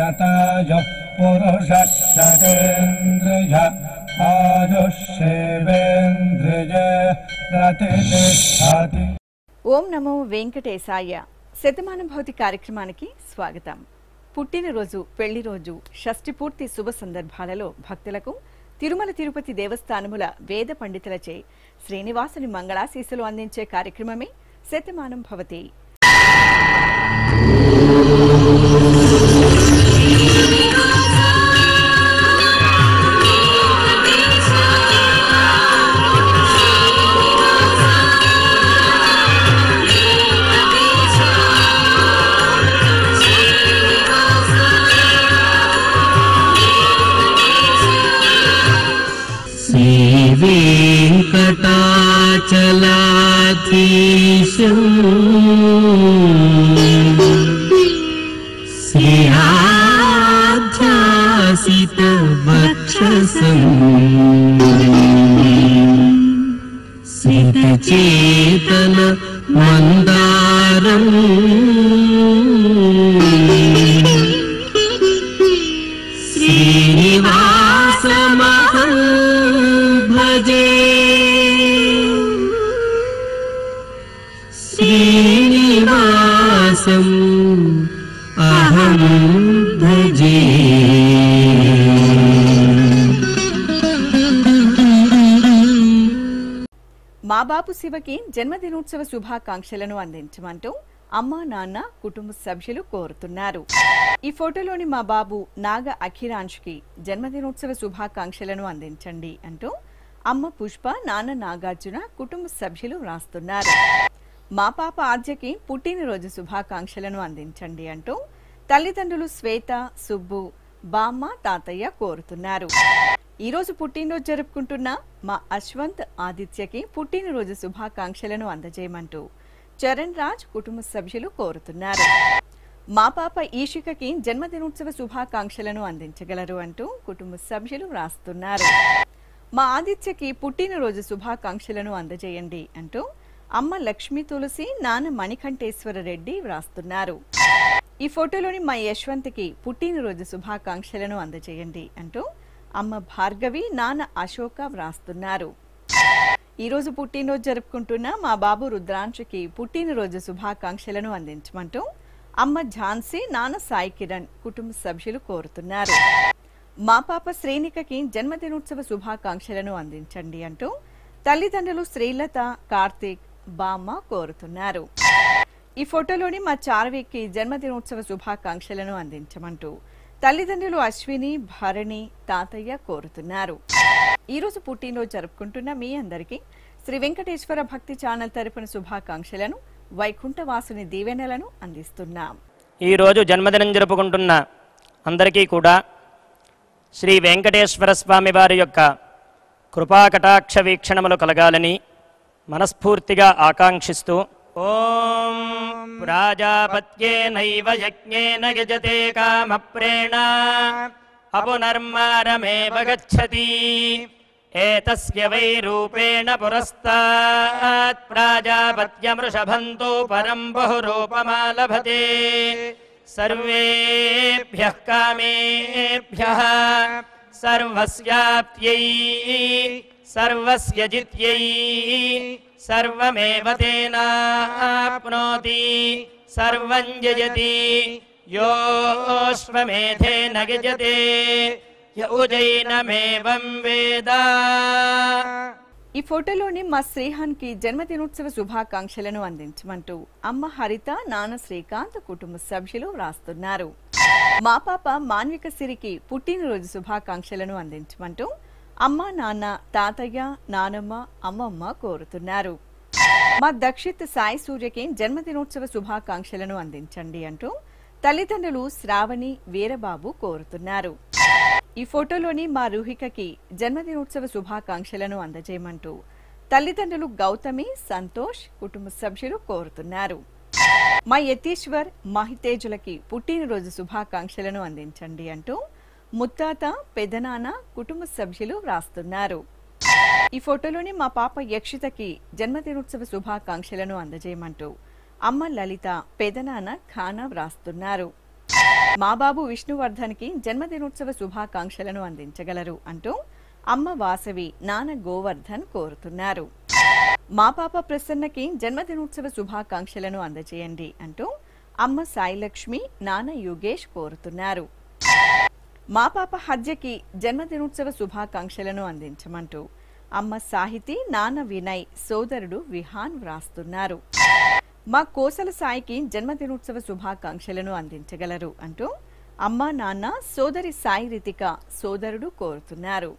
शतायुः पुरुषः शतेन्द्रिय आयुष्येवेन्द्रिय प्रतिष्ठति। ఓం నమో వెంకటేశాయ. శతమానం భౌతి కార్యక్రమానికి స్వాగతం. పుట్టినరోజు, పెళ్లి రోజు, షష్ఠి పూర్తి శుభ సందర్భాలలో భక్తులకు తిరుమల తిరుపతి దేవస్థానముల వేద పండితులచే శ్రీనివాసుని మంగళాశీస్సులు అందించే కార్యక్రమమే శతమానం భవతి. वेंकटाचलाधीशं श्रीयाध्यासितवक्षसं सितचेतन मंदारं श्रीनिवासमहं भजे. श्रीनिवासम् अहं भजे. మా బాబు శివకి జన్మదినోత్సవ శుభాకాంక్షలను అందించమంటూ అమ్మా నాన్న కుటుంబ సభ్యులు కోరుతున్నారు. ఈ ఫోటోలోని మా బాబు నాగ అఖిరాంష్కి జన్మదినోత్సవ శుభాకాంక్షలను అందించండి అంటూ అమ్మ పుష్ప, నాన్న నాగార్జున కుటుంబ సభ్యులు వ్రాస్తున్నారు. మా పాప ఆద్యకి పుట్టినరోజు శుభాకాంక్షలను అందించండి అంటూ తల్లిదండ్రులు శ్వేత, సుబ్బు, బామ్మ, తాతయ్య కోరుతున్నారు. ఈరోజు పుట్టినరోజు జరుపుకుంటున్న మా అశ్వంత్, ఆదిత్యకి పుట్టినరోజు శుభాకాంక్షలను అందజేయమంటూ చరణ్ రాజ్ కుటుంబ సభ్యులు కోరుతున్నారు. మా పాప ఈషికకి జన్మదినోత్సవ శుభాకాంక్షలను అందించగలరు అంటూ కుటుంబ సభ్యులు వ్రాస్తున్నారు. మా ఆదిత్యకి పుట్టినరోజు శుభాకాంక్షలను అందజేయండి అంటూ అమ్మ లక్ష్మీ తులసి, నాన్న మణికంఠేశ్వర రెడ్డి వ్రాస్తున్నారు. ఈ ఫోటోలోని మా యశ్వంత్కి పుట్టినరోజు శుభాకాంక్షలను అందజేయండి అంటూ అమ్మ భార్గవి, నాన్న అశోక వ్రాస్తున్నారు. ఈరోజు పుట్టినరోజు జరుపుకుంటున్న మా బాబు రుద్రాంశకి పుట్టినరోజు శుభాకాంక్షలను అందించమంటూ అమ్మ ఝాన్సీ, నాన్న సాయి కిరణ్ కుటుంబ సభ్యులు కోరుతున్నారు. మా పాప శ్రేణికకి జన్మదినోత్సవ శుభాకాంక్షలను అందించండి అంటూ తల్లిదండ్రులు శ్రీలత, కార్తీక్, బామ్మ కోరుతున్నారు. ఈ ఫోటోలోని మా చార్వికి జన్మదినోత్సవ శుభాకాంక్షలను అందించమంటూ తల్లిదండ్రులు అశ్విని, భరణి, తాతయ్య కోరుతున్నారు. ఈరోజు పుట్టినరోజు జరుపుకుంటున్న మీ అందరికీ శ్రీ వెంకటేశ్వర భక్తి ఛానల్ తరపున శుభాకాంక్షలను, వైకుంఠవాసుని దీవెనలను అందిస్తున్నాం. ఈరోజు జన్మదినం జరుపుకుంటున్న అందరికీ కూడా శ్రీ వెంకటేశ్వర స్వామి వారి యొక్క కృపాకటాక్ష వీక్షణములు కలగాలని మనస్ఫూర్తిగా ఆకాంక్షిస్తూ ఓం ప్రాజాపత్యేనైవ యజ్ఞేన యజతే కామప్రేణ అపునర్మారమేవ గచ్చతి ఏతస్య వై రూపేణ పురస్తాత్ ప్రాజాపత్యమృషభంతో పరం బహురూపమాలభతే సర్వేభ్యః కామేభ్యః సర్వస్యాప్త్యై సర్వస్య జిత్యై సర్వమేవ తేనాప్నోతి సర్వం జయతి యోऽశ్వమేధేన యజతే య ఉజైనమేవం వేద. ఈ ఫోటోలోని మా శ్రీహాన్కి జన్మదినోత్సవ శుభాకాంక్షలను అందించమంటూ అమ్మ హరిత, నాన్న శ్రీకాంత్ కుటుంబ సభ్యులు వ్రాస్తున్నారు. మా పాప మాన్విక సిరికి పుట్టినరోజు శుభాకాంక్షలను అందించమంటూ అమ్మ, నాన్న, తాతయ్య, నానమ్మ, అమ్మమ్మ కోరుతున్నారు. మా దక్షిత్ సాయి సూర్యకి జన్మదినోత్సవ శుభాకాంక్షలను అందించండి అంటూ తల్లిదండ్రులు శ్రావణి, వీరబాబు కోరుతున్నారు. ఈ ఫోటోలోని మా రూహికకి జన్మదినోత్సవ శుభాకాంక్షలను అందజేయమంటూ తల్లిదండ్రులు గౌతమి, సంతోష్ కుటుంబ సభ్యులు కోరుతున్నారు. మా యతీశ్వర్, మహితేజులకి పుట్టినరోజు శుభాకాంక్షలను అందించండి అంటూ ముత్తాత, పెదనాన్న కుటుంబ సభ్యులు వ్రాస్తున్నారు. ఈ ఫోటోలోని మా పాప యక్షితకి జన్మదినోత్సవ శుభాకాంక్షలను అందజేయమంటూ అమ్మ లలిత, పెదనాన్న ఖానా వ్రాస్తున్నారు. మా బాబు విష్ణువర్ధన్కి జన్మదినోత్సవ శుభాకాంక్షలను అందించగలరు అంటూ అమ్మ వాసవి నాన్న గోవర్ధన్ కోరుతున్నారు. మా పాప ప్రసన్నకి జన్మదినోత్సవ శుభాకాంక్షలను అందజేయండి అంటూ అమ్మ సాయిలక్ష్మి నాన్న యుగేష్ కోరుతున్నారు. మా పాప హజ్యకి జన్మదినోత్సవ శుభాకాంక్షలను అందించమంటూ అమ్మ సాహితి నాన్న వినయ్ సోదరుడు విహాన్ వ్రాస్తున్నారు. మా కోసల సాయికి జన్మదినోత్సవ శుభాకాంక్షలను అందించగలరు అంటూ అమ్మ నాన్న సోదరి సాయి రితిక సోదరుడు కోరుతున్నారు.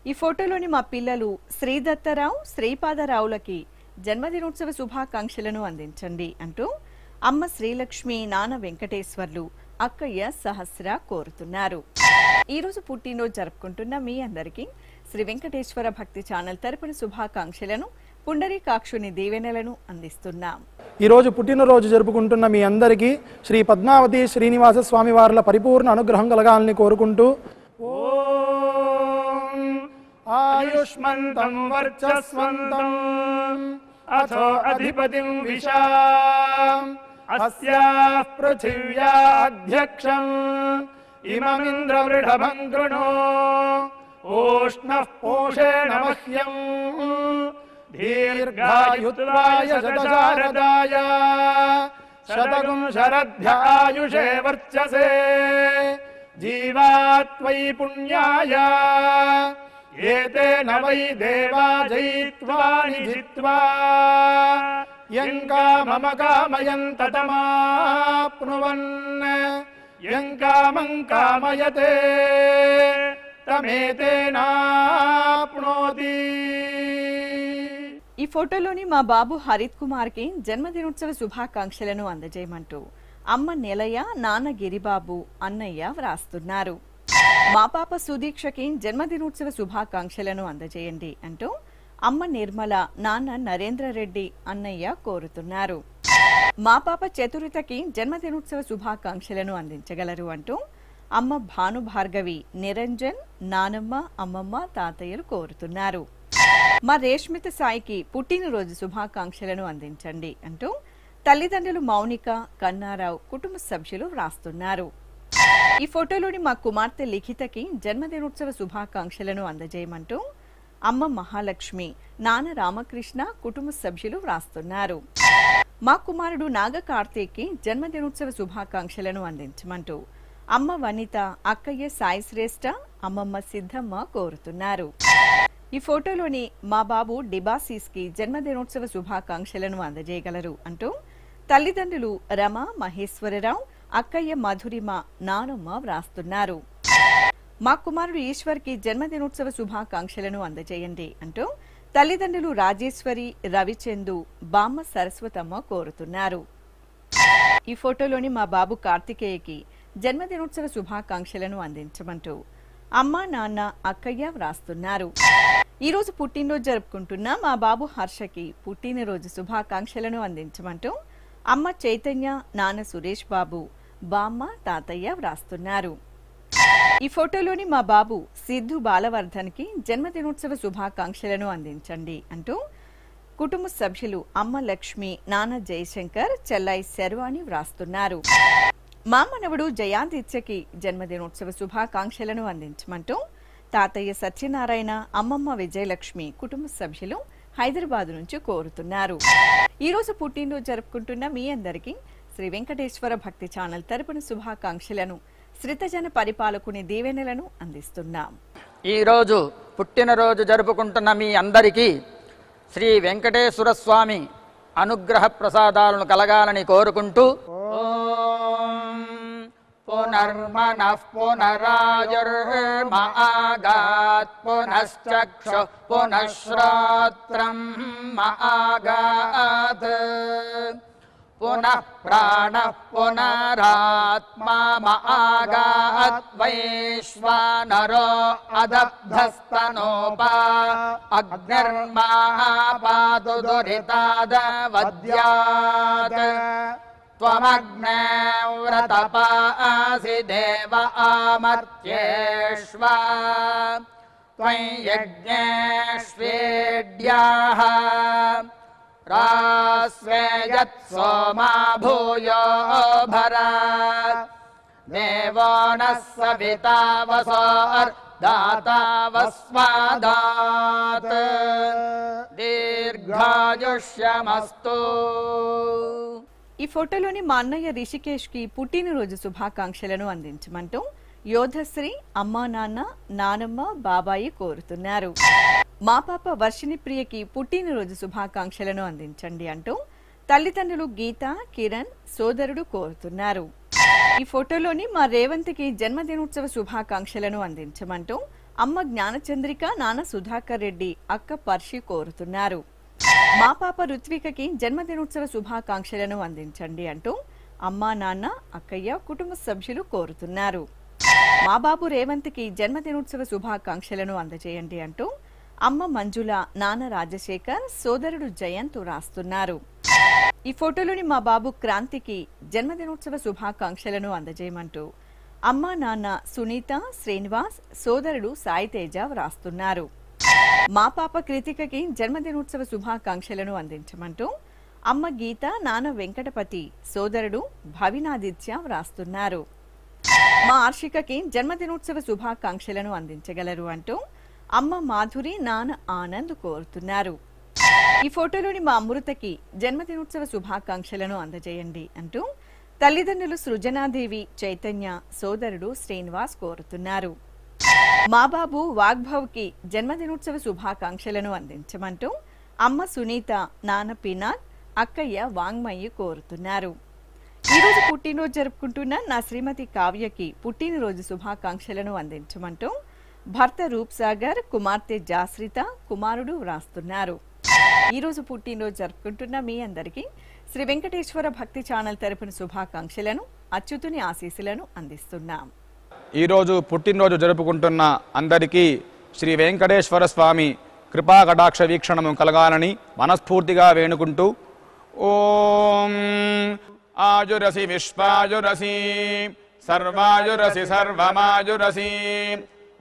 ఈ ఫోటోలోని మా పిల్లలు శ్రీదత్తరావు శ్రీపాదరావులకి జన్మదినోత్సవ శుభాకాంక్షలను అందించండి అంటూ అమ్మ శ్రీలక్ష్మి నాన్న వెంకటేశ్వర్లు అక్కయ్య సహస్ర కోరుతున్నారు. ఈరోజు పుట్టినరోజు జరుపుకుంటున్న మీ అందరికీ శ్రీ వెంకటేశ్వర భక్తి ఛానల్ తరపున శుభాకాంక్షలను పుండరీకాక్షుని దీవెనలను అందిస్తున్నాం. ఈరోజు పుట్టినరోజు జరుపుకుంటున్న మీ అందరికీ శ్రీ పద్మావతి శ్రీనివాస స్వామి వార్ల పరిపూర్ణ అనుగ్రహం కలగాలని కోరుకుంటూ ఆయుష్మంతం వర్చస్వంతం అథో అధిపతిం విశా అస్యాః పృథివ్యాధ్యక్షం ఇమమింద్రవృఢభం గృణో ఓష్ణః పోషేణ మహ్యం దీర్ఘాయుత్వాయ శతశారదాయ శతగుం శరద్ధ్యాయుషే వర్చసే జీవాత్వయి పుణ్యాయ ఏతేన వై దేవా జయిత్వాని జిత్వా యం కామమ కామయం తతమాప్నువన్ యం కామం కామయతే తమేతేనాప్నోతి. ఈ ఫోటోలోని మా బాబు హరిత్ కుమార్ కి జన్మదినోత్సవ శుభాకాంక్షలను అందజేయమంటూ అమ్మ నెలయ్య నాన్న గిరిబాబు అన్నయ్య వ్రాస్తున్నారు. మా పాప సుదీక్షకి జన్మదినోత్సవ శుభాకాంక్షలను అందజేయండి అంటూ అమ్మ నిర్మల నాన్న నరేంద్ర రెడ్డి అన్నయ్య కోరుతున్నారు. మా పాప చతురితకి జన్మదినోత్సవ శుభాకాంక్షలను అందించగలరు అంటూ అమ్మ భాను భార్గవి నిరంజన్ నానమ్మ అమ్మమ్మ తాతయ్యలు కోరుతున్నారు. మా రేష్మిత సాయికి పుట్టినరోజు శుభాకాంక్షలను అందించండి అంటూ తల్లిదండ్రులు మౌనిక కన్నారావు కుటుంబ సభ్యులు వ్రాస్తున్నారు. ఈ ఫోటోలోని మా కుమార్తె లిఖితకి జన్మదినోత్సవ శుభాకాంక్షలను అందజేయమంటూ అమ్మ మహాలక్ష్మి నాన్న రామకృష్ణ కుటుంబ సభ్యులు వ్రాస్తున్నారు. మా కుమారుడు నాగ కార్తీక్కి జన్మదినోత్సవ శుభాకాంక్షలను అందించమంటూ అమ్మ వనిత అక్కయ్య సాయి శ్రేష్ఠ అమ్మమ్మ సిద్ధమ్మ కోరుతున్నారు. ఈ ఫోటోలోని మా బాబు డిబాసీస్ కి జన్మదినోత్సవ శుభాకాంక్షలను అందజేయగలరు అంటూ తల్లిదండ్రులు రమ మహేశ్వరరావు అక్కయ్య మధురిమ నానమ్మ వ్రాస్తున్నారు. మా కుమారుడు ఈశ్వర్ కి జన్మదినోత్సవ శుభాకాంక్షలను అందజేయండి అంటూ తల్లిదండ్రులు రాజేశ్వరి రవిచందు బామ్మ సరస్వతమ్మ కోరుతున్నారు. ఈ ఫోటోలోని మా బాబు కార్తికేయకి జన్మదినోత్సవ శుభాకాంక్షలను అందించమంటూ అమ్మ నాన్న అక్కయ్య వ్రాస్తున్నారు. ఈరోజు పుట్టినరోజు జరుపుకుంటున్న మా బాబు హర్షకి పుట్టినరోజు శుభాకాంక్షలను అందించమంటూ అమ్మ చైతన్య నాన్న సురేష్ బాబు బామ్మ తాతయ్య వ్రాస్తున్నారు. ఈ ఫోటోలోని మా బాబు సిద్ధు బాలవర్ధన్ కి జన్మదినోత్సవ శుభాకాంక్షలను అందించండి అంటూ కుటుంబ సభ్యులు అమ్మ లక్ష్మి నాన్న జయశంకర్ చెల్లాయి శర్వాణి వ్రాస్తున్నారు. మా మనవడు జయాంతిత్యకి జన్మదినోత్సవ శుభాకాంక్షలను అందించమంటూ తాతయ్య సత్యనారాయణ అమ్మమ్మ విజయలక్ష్మి కుటుంబ సభ్యులు హైదరాబాద్ నుంచి కోరుతున్నారు. ఈరోజు పుట్టినరోజు జరుపుకుంటున్న మీ అందరికీ శ్రీ వెంకటేశ్వర భక్తి ఛానల్ తరపున శుభాకాంక్షలను శ్రితజన పరిపాలకుని దీవెనలను అందిస్తున్నాం. ఈరోజు పుట్టినరోజు జరుపుకుంటున్న మీ అందరికీ శ్రీ వెంకటేశ్వర స్వామి అనుగ్రహ ప్రసాదాలను కలగాలని కోరుకుంటూ పునర్మనః పునరాయుర్మాగాత్ పునశ్చక్షుః పునఃశ్రోత్రం మాగాత్ పునః ప్రాణః పునరాత్మా మాగాత్ వైశ్వానరో అదబ్ధస్తనోపా అగ్నిర్మాపాతు దురితాదవద్యాత్ త్వమగ్నే వ్రతపాసి దేవ ఆమర్త్యేష్వా త్వం యజ్ఞేష్వేడ్యాః రాస్వేయత్ సోమా భూయో భర देवो नः सविता वसोर्दाता वस्मादात् दीर्घायुष्यमस्तु। ఈ ఫోటోలోని మా అన్నయ్య రిషికేష్ కి పుట్టినరోజు శుభాకాంక్షలను అందించమంటూ యోధశ్రీ అమ్మా నాన్న నానమ్మ బాబాయి కోరుతున్నారు. మా పాప వర్షిణి ప్రియకి పుట్టినరోజు శుభాకాంక్షలను అందించండి అంటూ తల్లిదండ్రులు గీత కిరణ్ సోదరుడు కోరుతున్నారు. ఈ ఫోటోలోని మా రేవంత్కి జన్మదినోత్సవ శుభాకాంక్షలను అందించమంటూ అమ్మ జ్ఞానచంద్రిక నాన్న సుధాకర్ రెడ్డి అక్క పర్షి కోరుతున్నారు. మా పాప రుత్వికకి జన్మదినోత్సవ శుభాకాంక్షలను అందించండి అంటూ అమ్మా నాన్న అక్కయ్య కుటుంబ సభ్యులు కోరుతున్నారు. మా బాబు రేవంత్కి జన్మదినోత్సవ శుభాకాంక్షలను అందజేయండి అంటూ అమ్మ మంజుల నాన్న రాజశేఖర్ సోదరుడు జయంత్ రాస్తున్నారు. ఈ ఫోటోలోని మా బాబు క్రాంతికి జన్మదినోత్సవ శుభాకాంక్షలను అందజేయమంటూ అమ్మా నాన్న సునీత శ్రీనివాస్ సోదరుడు సాయి తేజ వ్రాస్తున్నారు. మా పాప కృతికకి జన్మదినోత్సవ శుభాకాంక్షలను అందించమంటూ అమ్మ గీత నాన్న వెంకటపతి సోదరుడు భవినాదిత్య వ్రాస్తున్నారు. మా ఆర్షికకి జన్మదినోత్సవ శుభాకాంక్షలను అందించగలరు అంటూ అమ్మ మాధురి నాన్న ఆనంద్ కోరుతున్నారు. ఈ ఫోటోలోని మా అమృతకి జన్మదినోత్సవ శుభాకాంక్షలను అందజేయండి అంటూ తల్లిదండ్రులు సృజనాదేవి చైతన్య సోదరుడు శ్రీనివాస్ కోరుతున్నారు. మా బాబు వాగ్భవ్కి జన్మదినోత్సవ శుభాకాంక్షలను అందించమంటూ అమ్మ సునీత నాన్న పినాక్ అక్కయ్య వాంగ్మయ్యి కోరుతున్నారు. ఈరోజు పుట్టినరోజు జరుపుకుంటున్న నా శ్రీమతి కావ్యకి పుట్టినరోజు శుభాకాంక్షలను అందించమంటూ భర్త రూప్ సాగర్ కుమార్తె జాశ్రిత కుమారుడు వ్రాస్తున్నారు. ఈరోజు పుట్టినరోజు జరుపుకుంటున్న మీ అందరికీ శ్రీ వెంకటేశ్వర భక్తి ఛానల్ తరపున శుభాకాంక్షలను అచ్యుతుని ఆశీస్సులను అందిస్తున్నాం. ఈరోజు పుట్టినరోజు జరుపుకుంటున్న అందరికీ శ్రీ వెంకటేశ్వర స్వామి కృపా కటాక్ష వీక్షణము కలగాలని మనస్ఫూర్తిగా వేణుకుంటూ ఓం ఆయురసి విశ్వాయురసి సర్వాయురసి సర్వమాయురసి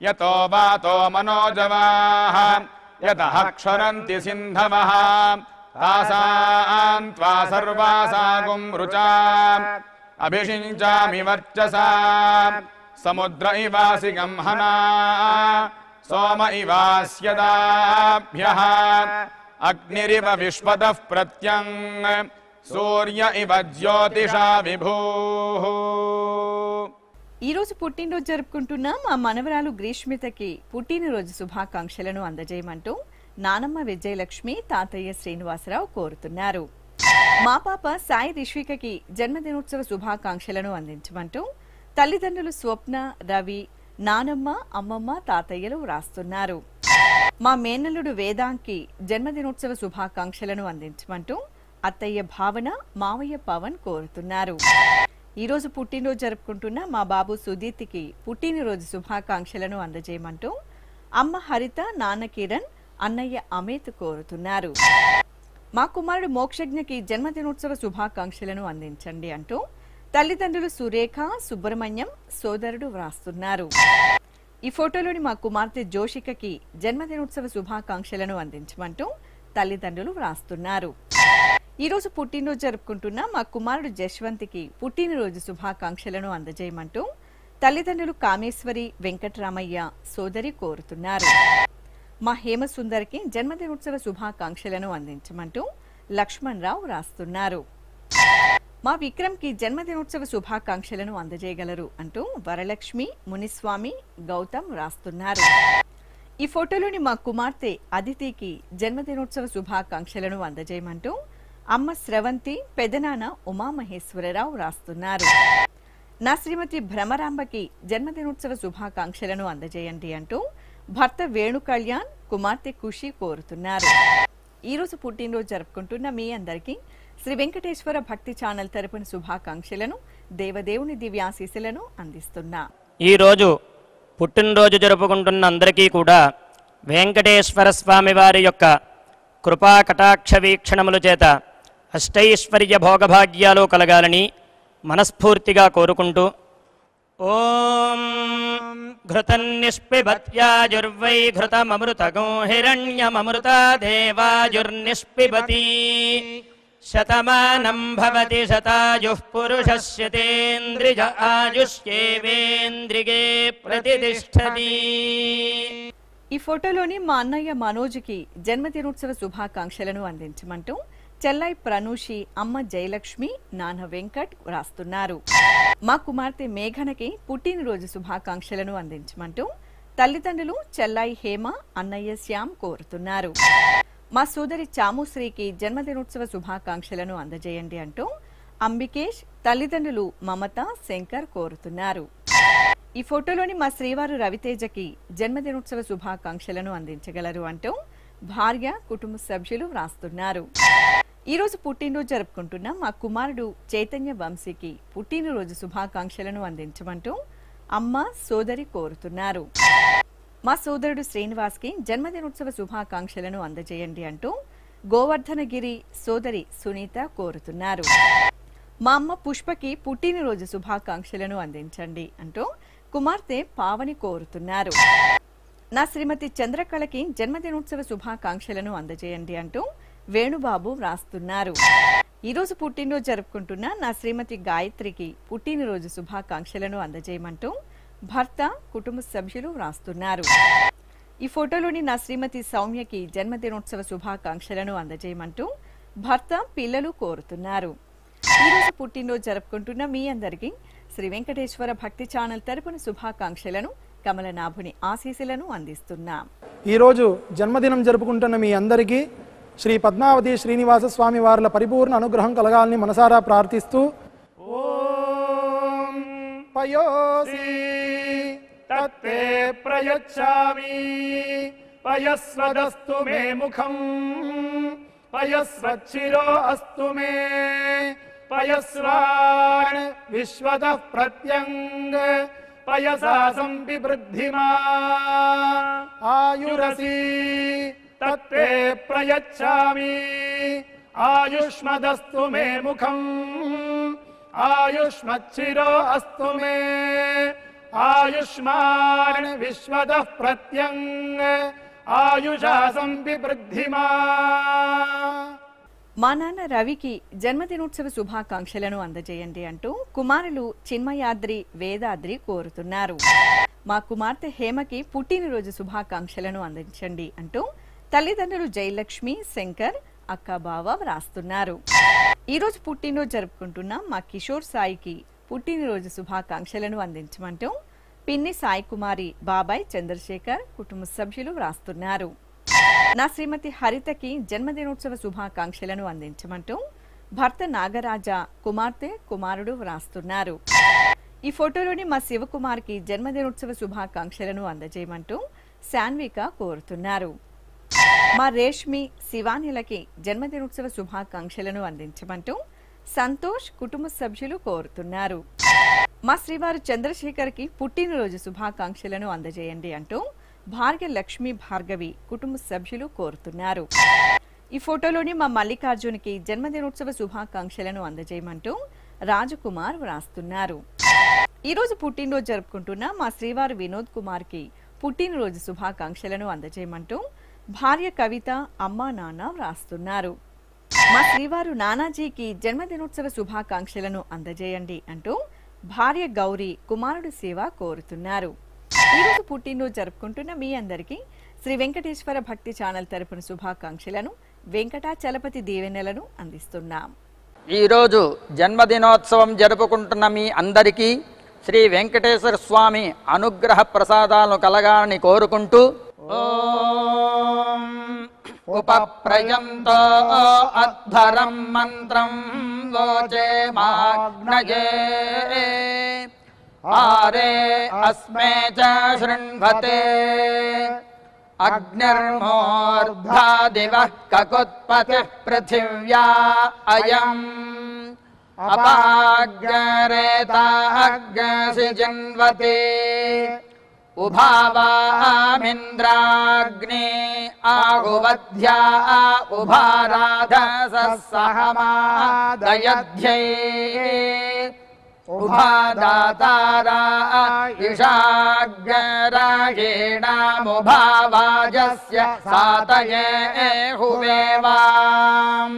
యతో వాతో మనోజవాః యతః క్షరంతి సింధవః తాసాం త్వా సర్వాసాగుం రుచాం అభిషించామి వర్చసా సముద్ర ఇవాసి గంహనా సోమ ఇవాస్యదాభ్యః అగ్నిరివ విశ్వతః ప్రత్యం సూర్య ఇవ జ్యోతిషా విభూః. ఈరోజు పుట్టినరోజు జరుపుకుంటున్న మా మనవరాలు గ్రీష్మితకి పుట్టినరోజు శుభాకాంక్షలను అందజేయమంటూ నానమ్మ విజయలక్ష్మి తాతయ్య శ్రీనివాసరావు కోరుతున్నారు. మా పాప సాయి రిష్వికకి జన్మదినోత్సవ శుభాకాంక్షలను అందించమంటూ తల్లిదండ్రులు స్వప్న రవి నానమ్మ అమ్మమ్మ తాతయ్యలు వ్రాస్తున్నారు. మా మేనల్లుడు వేదాంకి జన్మదినోత్సవ శుభాకాంక్షలను అందించమంటూ అత్తయ్య భావన మావయ్య పవన్ కోరుతున్నారు. ఈరోజు పుట్టినరోజు జరుపుకుంటున్న మా బాబు సుదీత్కి పుట్టినరోజు శుభాకాంక్షలను అందజేయమంటూ అమ్మ హరిత నాన్న కిరణ్ అన్నయ్య అమిత్ కోరుతున్నారు. మా కుమారుడు మోక్షజ్ఞకి జన్మదినోత్సవ శుభాకాంక్షలను అందించండి అంటూ తల్లిదండ్రులు సురేఖ సుబ్రహ్మణ్యం సోదరుడు వ్రాస్తున్నారు. ఈ ఫోటోలోని మా కుమార్తె జోషికకి జన్మదినోత్సవ శుభాకాంక్షలను అందించమంటూ తల్లిదండ్రులు వ్రాస్తున్నారు. ఈరోజు పుట్టినరోజు జరుపుకుంటున్న మా కుమారుడు జశ్వంత్కి పుట్టినరోజు శుభాకాంక్షలను అందజేయమంటూ తల్లిదండ్రులు కామేశ్వరి వెంకటరామయ్య సోదరి కోరుతున్నారు. మా హేమసుందర్కి జన్మదినోత్సవ శుభాకాంక్షలను అందించమంటూ లక్ష్మణరావు రాస్తున్నారు. మా విక్రమ్కి జన్మదినోత్సవ శుభాకాంక్షలను అందజేయగలరు అంటూ వరలక్ష్మి మునిస్వామి గౌతమ్ రాస్తున్నారు. ఈ ఫోటోలోని మా కుమార్తె అదితికి జన్మదినోత్సవ శుభాకాంక్షలను అందజేయమంటూ అమ్మ స్రవంతి పెదనాన్న ఉమామహేశ్వరరావు రాస్తున్నారు. నా శ్రీమతి భ్రమరాంబకి జన్మదినోత్సవ శుభాకాంక్షలను అందజేయండి అంటూ భర్త వేణు కళ్యాణ్ కుమార్తె ఖుషి కోరుతున్నారు. ఈరోజు పుట్టినరోజు జరుపుకుంటున్న మీ అందరికీ శ్రీ వెంకటేశ్వర భక్తి ఛానల్ తరపున శుభాకాంక్షలను దేవదేవుని దివ్యాశీస్సులను అందిస్తున్నా. ఈరోజు పుట్టినరోజు జరుపుకుంటున్న అందరికీ కూడా వెంకటేశ్వర స్వామి వారి యొక్క కృపా కటాక్ష వీక్షణముల చేత అష్టైశ్వర్య భోగభాగ్యాలు కలగాలని మనస్ఫూర్తిగా కోరుకుంటూ ఓం ఘృతన్నిష్పిబత్యాజుర్వై ఘృతమమృతగో హిరణ్యమమృతా దేవాజుర్నిష్పిబతి శతమానం భవతి శతాయుః పురుషస్య తేంద్రియ ఆయుష్యేవేంద్రియే ప్రతిష్టతి. ఈ ఫోటోలోని మా అన్నయ్య మనోజ్కి జన్మదినోత్సవ శుభాకాంక్షలను అందించమంటూ చెల్లై ప్రనూషి, అమ్మ జయలక్ష్మి, నాన్న వెంకట్ రాస్తున్నారు. మా కుమార్తె మేఘనకి పుట్టినరోజు శుభాకాంక్షలను అందించమంటూ తల్లిదండ్రులు చెల్లై హేమ, అన్నయ్య శ్యామ్ కోరుతున్నారు. మా సోదరి చాముశ్రీకి జన్మదినోత్సవ శుభాకాంక్షలను అందజేయండి అంటూ అంబికేష్, తల్లిదండ్రులు మమత, శంకర్ కోరుతున్నారు. ఈ ఫోటోలోని మా శ్రీవారు రవితేజకి జన్మదినోత్సవ శుభాకాంక్షలను అందించగలరు అంటూ భార్య, కుటుంబ సభ్యులు వ్రాస్తున్నారు. ఈ రోజు పుట్టినరోజు జరుపుకుంటున్న మా కుమారుడు చైతన్య వంశీకి పుట్టినరోజు శుభాకాంక్షలను అందించమంటూ అమ్మ, సోదరి కోరుతున్నారు. మా సోదరుడు శ్రీనివాస్కి జన్మదినోత్సవ శుభాకాంక్షలను అందజేయండి అంటూ గోవర్ధనగిరి సోదరి సునీత కోరుతున్నారు. మా అమ్మ పుష్పకి పుట్టినరోజు శుభాకాంక్షలను అందించండి అంటూ కుమార్తె పావని కోరుతున్నారు. నా శ్రీమతి చంద్రకళకి జన్మదినోత్సవ శుభాకాంక్షలను అందజేయండి అంటూ వేణుబాబు వ్రాస్తున్నారు. ఈరోజు పుట్టినరోజు జరుపుకుంటున్న నా శ్రీమతి గాయత్రికి పుట్టినరోజు శుభాకాంక్షలను అందజేయమంటూ భర్త, కుటుంబ సభ్యులు వ్రాస్తున్నారు. ఈ ఫోటోలోని నా శ్రీమతి సౌమ్యకి జన్మదినోత్సవ శుభాకాంక్షలను అందజేయమంటూ భర్త, పిల్లలు కోరుతున్నారు. ఈరోజు పుట్టినరోజు జరుపుకుంటున్న మీ అందరికీ శ్రీ వెంకటేశ్వర భక్తి ఛానల్ తరపున శుభాకాంక్షలను, కమలనాభుని ఆశీస్సులను అందిస్తున్నాం. ఈరోజు జన్మదినం జరుపుకుంటున్న మీ అందరికీ శ్రీ పద్మావతి శ్రీనివాస స్వామి వార్ల పరిపూర్ణ అనుగ్రహం కలగాలని మనసారా ప్రార్థిస్తూ ఓం పయోసి తత్తే ప్రయచ్చామి పయస్వదస్తు మే ముఖం పయస్వచ్చిరో అస్తు మే పయస్వాన్ విశ్వతః ప్రత్యంగ పయసా సంపివృద్ధిమా ఆయురసి తత్తే ప్రయచ్చామి ఆయుష్మదస్తు మే ముఖం ఆయుష్మచ్చిరో అస్తు మే ఆయుష్మాన్ విశ్వతః ప్రత్యంగ ఆయుషా సంపివృద్ధిమా. మా నాన్న రవికి జన్మదినోత్సవ శుభాకాంక్షలను అందజేయండి అంటూ కుమారులు చిన్మయాద్రి, వేదాద్రి కోరుతున్నారు. మా కుమార్తె హేమకి పుట్టినరోజు శుభాకాంక్షలను అందించండి అంటూ తల్లిదండ్రులు జయలక్ష్మి, శంకర్, అక్క, బావ వ్రాస్తున్నారు. ఈరోజు పుట్టినరోజు జరుపుకుంటున్న మా కిషోర్ సాయికి పుట్టినరోజు శుభాకాంక్షలను అందించమంటూ పిన్ని సాయి కుమారి, బాబాయ్ చంద్రశేఖర్, కుటుంబ సభ్యులు వ్రాస్తున్నారు. నా శ్రీమతి హరితకి జన్మదినోత్సవ శుభాకాంక్షలను అందించమంటూ భర్త నాగరాజ, కుమార్తె, కుమారుడు వ్రాస్తున్నారు. ఈ ఫోటోలోని మా శివకుమార్కి జన్మదినోత్సవ శుభాకాంక్షలను అందజేయమంటూ శాన్విక కోరుతున్నారు. మా రేష్మి, శివానిలకి జన్మదినోత్సవ శుభాకాంక్షలను అందించమంటూ సంతోష్, కుటుంబ సభ్యులు కోరుతున్నారు. మా శ్రీవారు చంద్రశేఖర్కి పుట్టినరోజు శుభాకాంక్షలను అందజేయండి అంటూ భార్య లక్ష్మీ భార్గవి, కుటుంబ సభ్యులు కోరుతున్నారు. ఈ ఫోటోలోని మా మల్లికార్జునికి జన్మదినోత్సవ శుభాకాంక్షలను అందజేయమంటూ రాజకుమార్ వ్రాస్తున్నారు. ఈరోజు పుట్టినరోజు జరుపుకుంటున్న మా శ్రీవారు వినోద్ కుమార్కి పుట్టినరోజు శుభాకాంక్షలను అందజేయమంటూ భార్య కవిత, అమ్మ, నాన్న వ్రాస్తున్నారు. మా శ్రీవారు నానాజీకి జన్మదినోత్సవ శుభాకాంక్షలను అందజేయండి అంటూ భార్య గౌరీ, కుమారుడు శివ కోరుతున్నారు. ఈరోజు పుట్టినరోజు జరుపుకుంటున్న మీ అందరికీ శ్రీ వెంకటేశ్వర భక్తి ఛానల్ తరపున శుభాకాంక్షలను, వెంకటాచలపతి దీవెనలను అందిస్తున్నాం. ఈరోజు జన్మదినోత్సవం జరుపుకుంటున్న మీ అందరికీ శ్రీ వెంకటేశ్వర స్వామి అనుగ్రహ ప్రసాదాలను కలగాలని కోరుకుంటూ ఓం ఉపప్రయంతో అధ్వరం మంత్రం లోచే మాగ్నయే ఆరే అస్మే చ శృణ్వతే అగ్నిర్మూర్ధా దివః కకుత్పతిః పృథివ్యా అయం అపాగ్రేతాగ్సి జన్వతే ఉభావామింద్రాగ్ని ఆహువధ్యా ఉభారాధసహమాదయధ్యై ఉభాదాతారా ఇషాగ్రాయేణాముభావాజస్య సాతయే హువేవాం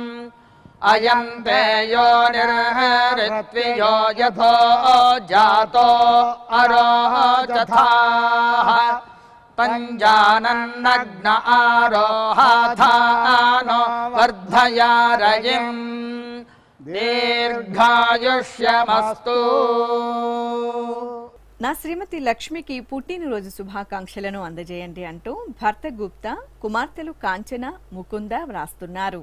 अयन्ते योनिर्हृत्वियो यथो जातो अरोचथाः तञ्जानन्नग्न आरोहाथानो वर्धया रयिम् దీర్ఘాయుష్యమస్తు. నా శ్రీమతి లక్ష్మికి పుట్టినరోజు శుభాకాంక్షలను అందజేయండి అంటూ భర్త గుప్తా, కుమార్తెలు కాంచన, ముకుంద వ్రాస్తున్నారు.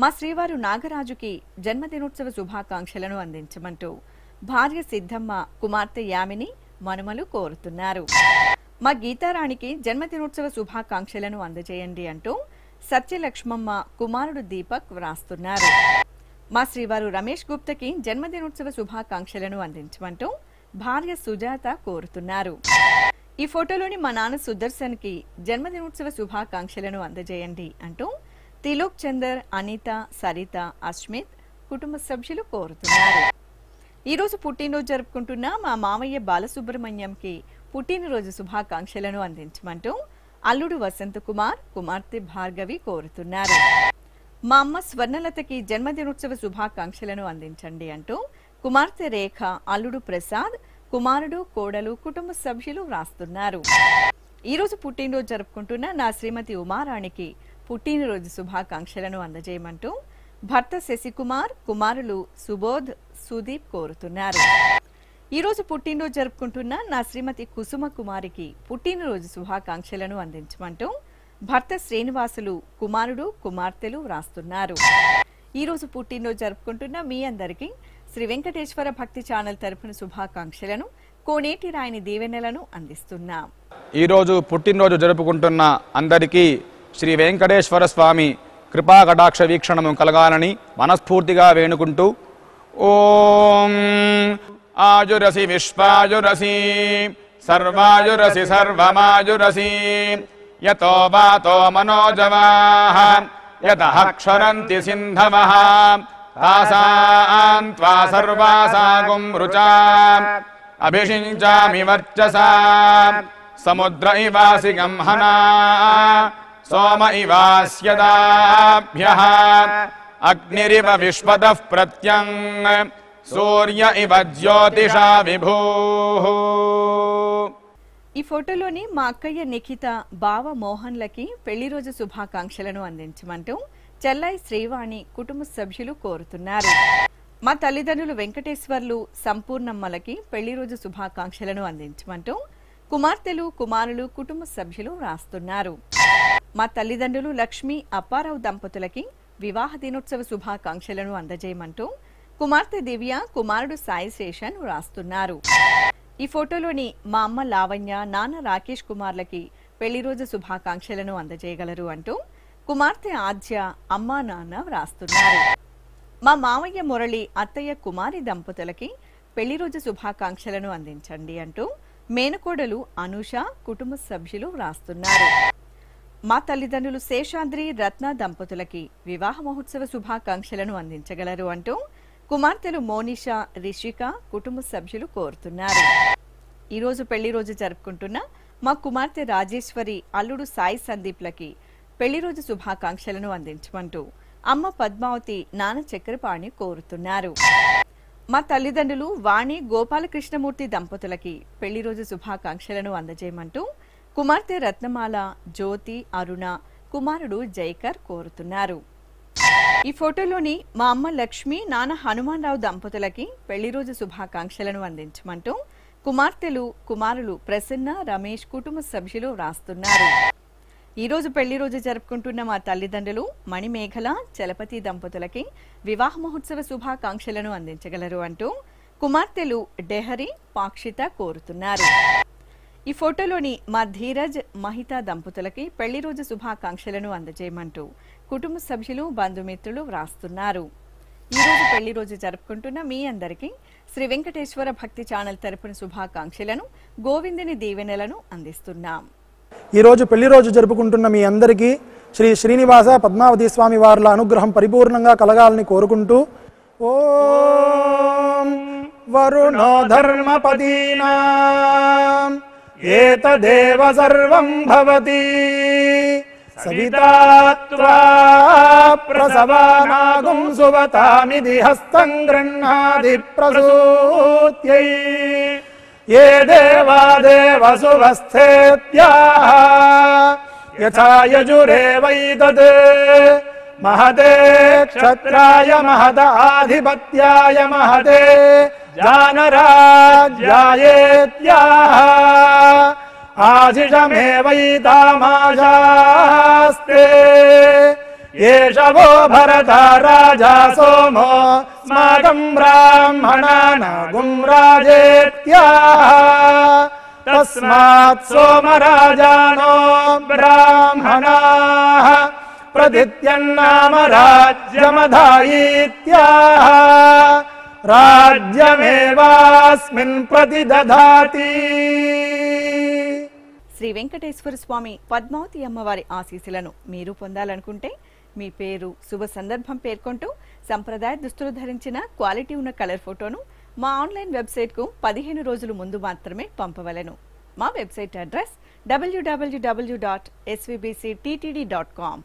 మా శ్రీవారు నాగరాజుకి జన్మదినోత్సవ శుభాకాంక్షలను అందించమంటూ భార్య సిద్ధమ్మ, కుమార్తె యామిని, మనుమలు కోరుతున్నారు. మా గీతారాణికి జన్మదినోత్సవ శుభాకాంక్షలను అందజేయండి అంటూ సత్యలక్ష్మమ్మ, కుమారుడు దీపక్ వ్రాస్తున్నారు. మా శ్రీవారు రమేష్ గుప్తకి జన్మదినోత్సవ శుభాకాంక్షలను అందించమంటూ భార్య సుజాత కోరుతున్నారు. ఈ ఫోటోలోని మా నాన్న సుదర్శన్ కి జన్మదినోత్సవ శుభాకాంక్షలను అందజేయండి అంటూ తిలోక్ చందర్, అనిత, సరిత, అస్మిత్ కుటుంబ సభ్యులు కోరుతున్నారు. ఈ రోజు పుట్టినరోజు జరుపుకుంటున్న మా మామయ్య బాలసుబ్రహ్మణ్యంకి పుట్టినరోజు శుభాకాంక్షలను అందించమంటూ అల్లుడు వసంత్ కుమార్, కుమార్తె భార్గవి కోరుతున్నారు. మా అమ్మ స్వర్ణలతకి జన్మదినోత్సవ శుభాకాంక్షలను అందించండి అంటూ కుమార్తె రేఖ, అల్లుడు ప్రసాద్, కుమారుడు, కోడలు కుటుంబ సభ్యులు వ్రాస్తున్నారు. ఈ రోజు పుట్టినరోజు జరుపుకుంటున్న నా శ్రీమతి ఉమారాణికి పుట్టినరోజు శుభాకాంక్షలను అందజేయమంటూ భర్త శశికుమార్, కుమారులు సుబోధ్, సుదీప్ కోరుతున్నారు. ఈ రోజు పుట్టినరోజు జరుపుకుంటున్న నా శ్రీమతి కుసుమ కుమారికి పుట్టినరోజు శుభాకాంక్షలను అందించమంటూ భర్త శ్రీనివాసులు, కుమారుడు, కుమార్తెలు వ్రాస్తున్నారు. ఈ రోజు పుట్టినరోజు జరుపుకుంటున్న మీ అందరికీ శ్రీ వెంకటేశ్వర భక్తి ఛానల్ తరపున శుభాకాంక్షలను, కోనేటి రాయని దీవెనలను అందిస్తున్నాం. ఈరోజు పుట్టినరోజు జరుపుకుంటున్న అందరికీ శ్రీ వెంకటేశ్వర స్వామి కృపా కటాక్ష వీక్షణము కలగాలని మనస్ఫూర్తిగా వేణుకుంటూ ఓం ఆయురసి విశ్వాయురసి సర్వాయురసి సర్వమాయురసి యతో వాతో మనోజవాః యతః క్షరంతి సింధవః తాసాం త్వా సర్వాసాగుం రుచాం అభిషించామి వర్చసా సముద్ర ఇవాసి గంహనా సోమ ఇవాస్యదాభ్యః అగ్నిరివ విశ్వతః ప్రత్యం సూర్య ఇవ జ్యోతిషా విభూః. ఈ ఫోటోలోని మా అక్కయ్య నిఖిత, బావ మోహన్లకి పెళ్లి రోజు శుభాకాంక్షలను అందించమంటూ చెల్లై శ్రీవాణి కుటుంబ సభ్యులు కోరుతున్నారు. మా తల్లిదండ్రులు వెంకటేశ్వర్లు, సంపూర్ణమ్మలకి పెళ్లి రోజు శుభాకాంక్షలను అందించమంటూ కుమార్తెలు, కుమారులు కుటుంబ సభ్యులు వ్రాస్తున్నారు. మా తల్లిదండ్రులు లక్ష్మి, అప్పారావు దంపతులకి వివాహ దినోత్సవ శుభాకాంక్షలను అందజేయమంటూ కుమార్తె దివ్య, కుమారుడు సాయి శేషన్ వ్రాస్తున్నారు. ఈ ఫోటోలోని మా అమ్మ లావణ్య, నాన్న రాకేష్ కుమార్లకి పెళ్లి రోజు శుభాకాంక్షలను అందజేయగలరు అంటూ కుమార్తె ఆద్య, అమ్మా నాన్న వ్రాస్తున్నారు. మా మామయ్య మురళి, అత్తయ్య కుమారి దంపతులకి పెళ్లి రోజు శుభాకాంక్షలను అందించండి అంటూ మేనకోడలు అనూష కుటుంబ సభ్యులు వ్రాస్తున్నారు. మా తల్లిదండ్రులు శేషాద్రి, రత్న దంపతులకి వివాహ మహోత్సవ శుభాకాంక్షలను అందించగలరు అంటూ కుమార్తెలు మోనిషా, రిషిక కుటుంబ సభ్యులు కోరుతున్నారు. ఈ రోజు పెళ్లి రోజు జరుపుకుంటున్న మా కుమార్తె రాజేశ్వరి, అల్లుడు సాయి సందీప్లకి పెళ్లి రోజు శుభాకాంక్షలను అందించమంటూ అమ్మ పద్మావతి, నాన్న చక్రపాణి కోరుతున్నారు. మా తల్లిదండ్రులు వాణి, గోపాలకృష్ణమూర్తి దంపతులకి పెళ్లి రోజు శుభాకాంక్షలను అందజేయమంటూ కుమార్తె రత్నమాల, జ్యోతి, అరుణ, కుమారుడు జైకర్ కోరుతున్నారు. ఈ ఫోటోలోని మా అమ్మ లక్ష్మి, నాన్న హనుమాన్ రావు దంపతులకి పెళ్లి రోజు శుభాకాంక్షలను అందించమంటూ కుమార్తెలు, కుమారులు ప్రసన్న, రమేష్ కుటుంబ సభ్యులు వ్రాస్తున్నారు. ఈ రోజు పెళ్లి రోజు జరుపుకుంటున్న మా తల్లిదండ్రులు మణిమేఘల, చలపతి దంపతులకి వివాహ మహోత్సవ శుభాకాంక్షలను అందించగలరు అంటూ కుమార్తెలు డెహరి, పాక్షిత కోరుతున్నారు. ఈ ఫోటోలోని మా ధీరజ్, మహిత దంపతులకి పెళ్లి రోజు శుభాకాంక్షలను అందజేయమంటూ కుటుంబ సభ్యులు, బంధుమిత్రులు వ్రాస్తున్నారు. ఈ రోజు పెళ్లి రోజు జరుపుకుంటున్న మీ అందరికీ శ్రీ వెంకటేశ్వర భక్తి ఛానల్ తరపున శుభాకాంక్షలను, గోవిందుని దీవెనలను అందిస్తున్నాం. ఈ రోజు పెళ్లి రోజు జరుపుకుంటున్న మీ అందరికీ శ్రీ శ్రీనివాస పద్మావతి స్వామి వార్ల అనుగ్రహం పరిపూర్ణంగా కలగాలని కోరుకుంటూ ఓం వరుణో ధర్మపదీనాం ఏతదేవ సర్వం భవతి సవితా త్వా ప్రసవానాగుం సువతామిది హస్తం గృహ్ణాది ప్రసూత్యై ఏ దేవా దేవసువస్థేత్యాః యథా యజురేవైతద్ మహతే క్షత్రాయ మహదాధిపత్యాయ మహతే జానరాజ్యాయేత్యాః ఆశిషమేవైతామాశాస్తే ఏష వో భరత రాజా సోమో స్మాకం బ్రాహ్మణానాగుం రాజేత్యాః తస్మాత్ సోమరాజానో బ్రాహ్మణాః ప్రతిత్యన్నామ రాజ్యమధాయిత్యాః రాజ్యమేవాస్మిన్ ప్రతిదధాతి. శ్రీ వెంకటేశ్వర స్వామి పద్మావతి అమ్మవారి ఆశీస్సులను మీరు పొందాలనుకుంటే మీ పేరు శుభ సందర్భం పేర్కొంటూ సంప్రదాయ దుస్తులు ధరించిన క్వాలిటీ ఉన్న కలర్ ఫోటోను మా ఆన్లైన్ వెబ్సైట్కు 15 రోజులు ముందు మాత్రమే పంపవలెను. మా వెబ్సైట్ అడ్రస్ www.svbcttd.com.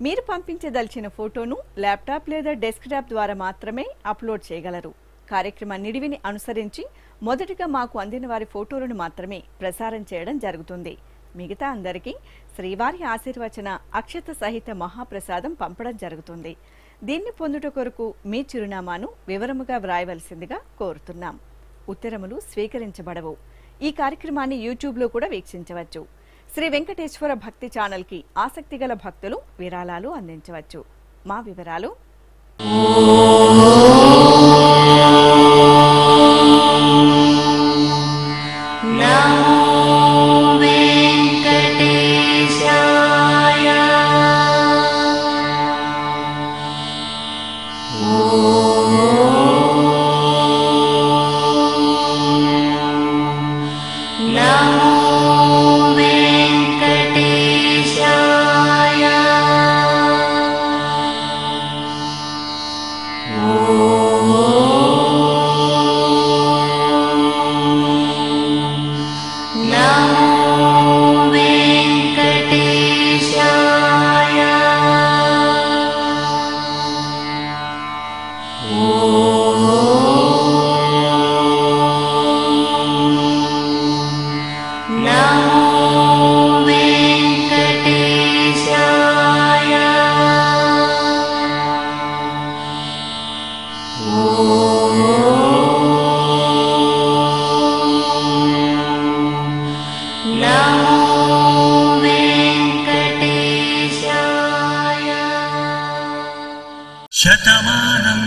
మీరు పంపించదలిచిన ఫోటోను ల్యాప్టాప్ లేదా డెస్క్టాప్ ద్వారా మాత్రమే అప్లోడ్ చేయగలరు. కార్యక్రమ నిడివిని అనుసరించి మొదటిగా మాకు అందిన వారి ఫోటోలను మాత్రమే ప్రసారం చేయడం జరుగుతుంది. మిగతా అందరికీ శ్రీవారి ఆశీర్వచన అక్షత సహిత మహాప్రసాదం పంపడం జరుగుతుంది. దీన్ని పొందుట కొరకు మీ చిరునామాను వివరముగా వ్రాయవలసిందిగా కోరుతున్నాం. ఉత్తరములు స్వీకరించబడవు. ఈ కార్యక్రమాన్ని యూట్యూబ్లో కూడా వీక్షించవచ్చు. శ్రీ వెంకటేశ్వర భక్తి ఛానల్కి ఆసక్తిగల భక్తులు విరాళాలు అందించవచ్చు. మా వివరాలు: శతమానం